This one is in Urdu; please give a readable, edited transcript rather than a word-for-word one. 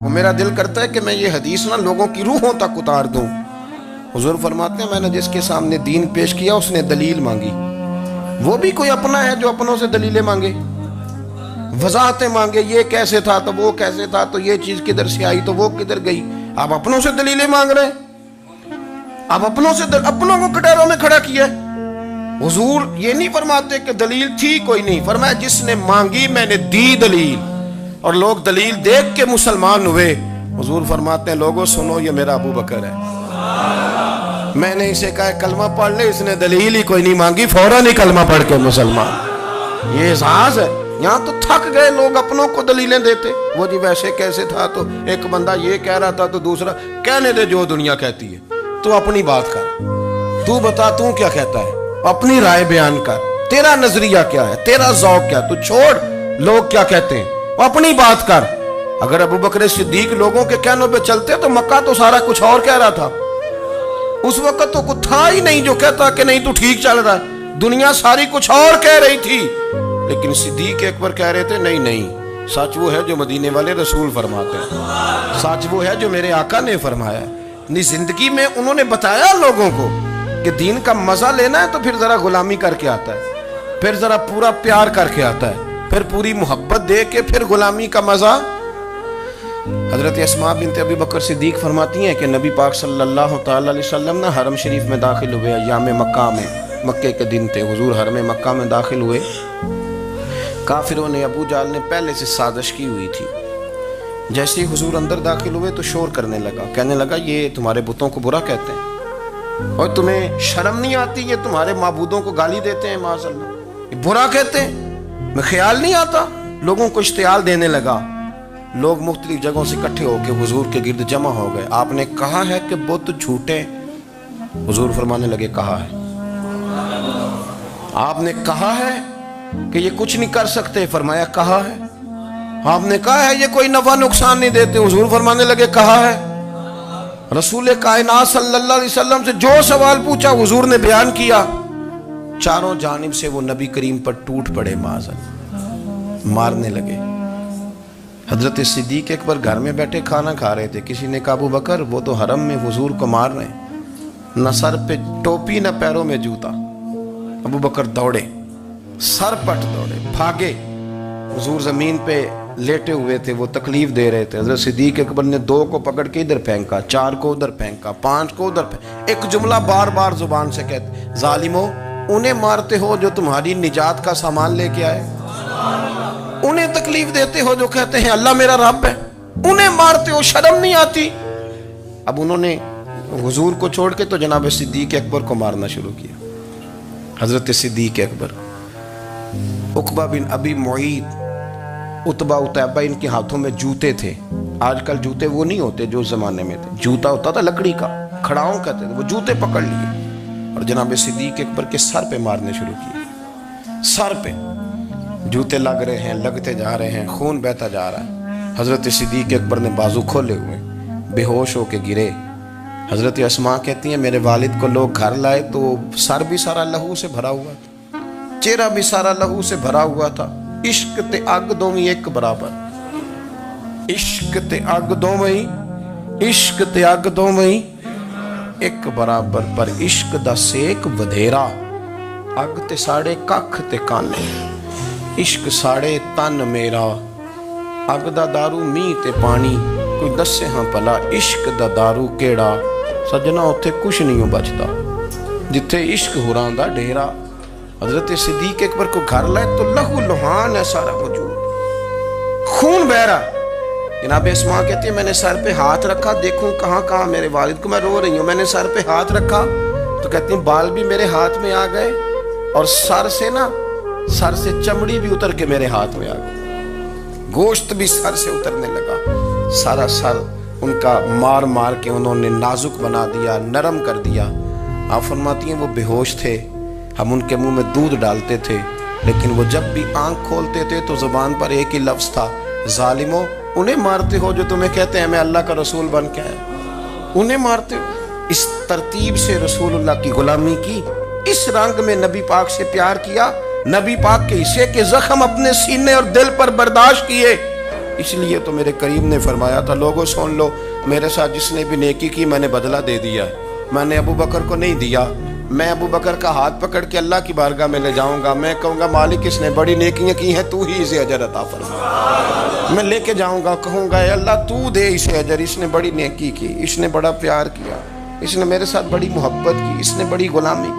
وہ میرا دل کرتا ہے کہ میں یہ حدیث نہ لوگوں کی روحوں تک اتار دوں۔ حضور فرماتے ہیں میں نے جس کے سامنے دین پیش کیا اس نے دلیل مانگی، وہ بھی کوئی اپنا ہے جو اپنوں سے دلیلیں مانگے، وضاحتیں مانگے، یہ کیسے تھا تو وہ کیسے تھا تو یہ چیز کدھر سے آئی تو وہ کدھر گئی۔ آپ اپنوں سے دلیلیں مانگ رہے ہیں، آپ اپنوں کو کٹہروں میں کھڑا کیا ہے۔ حضور یہ نہیں فرماتے کہ دلیل تھی کوئی نہیں، فرمایا جس نے مانگی میں نے دی دلیل، اور لوگ دلیل دیکھ کے مسلمان ہوئے۔ حضور فرماتے ہیں لوگوں سنو یہ میرا ابو بکر ہے، میں نے اسے کہا کلمہ پڑھ لے، اس نے دلیل ہی کوئی نہیں مانگی، فوراً ہی کلمہ پڑھ کے مسلمان۔ یہ اعزاز ہے۔ یہاں تو تھک گئے لوگ اپنوں کو دلیلیں دیتے، وہ جی ویسے کیسے تھا تو ایک بندہ یہ کہہ رہا تھا تو دوسرا، کہنے دے جو دنیا کہتی ہے، تو اپنی بات کر، تو بتا تو کیا کہتا ہے، اپنی رائے بیان کر، تیرا نظریہ کیا ہے، تیرا ذوق کیا، تو چھوڑ لوگ کیا کہتے ہیں، اپنی بات کر۔ اگر ابو بکر صدیق لوگوں کے کہنوں پہ چلتے تو مکہ تو سارا کچھ اور کہہ رہا تھا، اس وقت تو کچھ تھا ہی نہیں جو کہتا کہ نہیں تو ٹھیک چل رہا ہے، دنیا ساری کچھ اور کہہ رہی تھی، لیکن صدیق اکبر کہہ رہے تھے نہیں نہیں، سچ وہ ہے جو مدینے والے رسول فرماتے ہیں، سچ وہ ہے جو میرے آقا نے فرمایا ہے۔ زندگی میں انہوں نے بتایا لوگوں کو کہ دین کا مزہ لینا ہے تو پھر ذرا غلامی کر کے آتا ہے، پھر ذرا پورا پیار کر کے آتا ہے، پھر پوری محبت دے کے پھر غلامی کا مزہ۔ حضرت اسماء بنت ابی بکر صدیق فرماتی ہیں کہ نبی پاک صلی اللہ تعالی علیہ وسلم نے حرم شریف میں داخل ہوئے، ایام مکہ میں، مکے کے دن تھے، حضور حرم مکہ میں داخل ہوئے، کافروں نے، ابو جہل نے پہلے سے سازش کی ہوئی تھی۔ جیسے ہی حضور اندر داخل ہوئے تو شور کرنے لگا، کہنے لگا یہ تمہارے بتوں کو برا کہتے ہیں اور تمہیں شرم نہیں آتی، یہ تمہارے معبودوں کو گالی دیتے ہیں، معاذ اللہ یہ برا کہتے ہیں، میں خیال نہیں آتا۔ لوگوں کو اشتعال دینے لگا، لوگ مختلف جگہوں سے اکٹھے ہو کے حضور کے گرد جمع ہو گئے۔ آپ نے کہا ہے کہ بت جھوٹے، حضور فرمانے لگے کہا ہے۔ آپ نے کہا ہے کہ یہ کچھ نہیں کر سکتے، فرمایا کہا ہے۔ آپ نے کہا ہے یہ کوئی نفع نقصان نہیں دیتے، حضور فرمانے لگے کہا ہے۔ رسول کائنات صلی اللہ علیہ وسلم سے جو سوال پوچھا حضور نے بیان کیا، چاروں جانب سے وہ نبی کریم پر ٹوٹ پڑے، معاذ اللہ، مارنے لگے۔ حضرت صدیق اکبر گھر میں بیٹھے کھانا کھا رہے تھے، کسی نے کہا ابو بکر وہ تو حرم میں حضور کو مار رہے ہیں، نہ سر پہ ٹوپی نہ پیروں میں جوتا۔ ابو بکر دوڑے، سر پٹ دوڑے، بھاگے۔ حضور زمین پہ لیٹے ہوئے تھے، وہ تکلیف دے رہے تھے۔ حضرت صدیق اکبر نے 2 کو پکڑ کے ادھر پھینکا، 4 کو ادھر پھینکا، 5 کو ادھر پھینکا، ایک جملہ بار بار زبان سے کہتے، ظالمو انہیں مارتے ہو جو تمہاری نجات کا سامان لے کے آئے، انہیں تکلیف دیتے ہو جو کہتے ہیں اللہ میرا رب ہے، انہیں مارتے ہو، شرم نہیں آتی۔ اب انہوں نے حضور کو چھوڑ کے تو جناب صدیق اکبر کو مارنا شروع کیا۔ حضرت صدیق اکبر، عقبہ بن ابی معیط، عتبہ اتیبہ، ان کے ہاتھوں میں جوتے تھے۔ آج کل جوتے وہ نہیں ہوتے جو اس زمانے میں تھے، جوتا ہوتا تھا لکڑی کا، کھڑاؤں کہتے تھے، وہ جوتے پکڑ لیے اور جناب صدیق اکبر کے سر پہ مارنے شروع کیے۔ سر پہ جوتے لگ رہے ہیں، لگتے جا رہے ہیں، خون بہتا جا رہا ہے۔ حضرت صدیق اکبر نے بازو کھولے ہوئے بے ہوش ہو کے گرے۔ حضرت اسماء کہتی ہیں میرے والد کو لوگ گھر لائے تو سر بھی سارا لہو سے بھرا ہوا تھا، چہرہ بھی سارا لہو سے بھرا ہوا تھا۔ عشق تے اگ دوویں ایک برابر، عشق تے اگ دوویں، عشق تے اگ دوویں ایک برابر، پر عشق دا سیک ودھیرا، اگ تے ساڑے ککھ تے کانے، عشق ساڑے تن میرا، اگ دا دارو می تے پانی، کوئی دسے ہاں پلا عشق دا دارو کیڑا، سجنا اتھے کچھ نہیں بچتا جتھے عشق ہوراں دا ڈیرا۔ حضرت صدیق اکبر کو گھر لائے تو لہو لہان ہے سارا وجود، خون بہ رہا۔ جناب اسماء کہتی ہے میں نے سر پہ ہاتھ رکھا، دیکھوں کہاں کہاں میرے والد کو، میں رو رہی ہوں، میں نے سر پہ ہاتھ رکھا تو کہتی ہیں بال بھی میرے ہاتھ میں آ گئے اور سر سے چمڑی بھی اتر کے میرے ہاتھ میں آ گئی، گوشت بھی سر سے اترنے لگا، سارا سر ان کا مار مار کے انہوں نے نازک بنا دیا، نرم کر دیا۔ آپ فرماتی ہیں وہ بے ہوش تھے، ہم ان کے منہ میں دودھ ڈالتے تھے، لیکن وہ جب بھی آنکھ کھولتے تھے تو زبان پر ایک ہی لفظ تھا، ظالمو انہیں مارتے ہو جو تمہیں کہتے ہیں میں اللہ کا رسول بن کے آیا، انہیں مارتے ہو۔ اس ترتیب سے رسول اللہ کی غلامی کی، اس رنگ میں نبی پاک سے پیار کیا، نبی پاک کے حصے کے زخم اپنے سینے اور دل پر برداشت کیے، اس لیے تو میرے کریم نے فرمایا تھا لوگوں سن لو میرے ساتھ جس نے بھی نیکی کی میں نے بدلہ دے دیا ہے. میں نے ابو بکر کو نہیں دیا. میں ابو بکر کا ہاتھ پکڑ کے اللہ کی بارگاہ میں لے جاؤں گا. میں کہوں گا مالک اس نے بڑی نیکیاں کی ہیں تو ہی اسے اجر عطا فرما. میں لے کے جاؤں گا کہوں گا اے اللہ تو دے اسے اجر. اس نے بڑی نیکی کی, اس نے بڑا پیار کیا, اس نے میرے ساتھ بڑی محبت کی, اس نے بڑی غلامی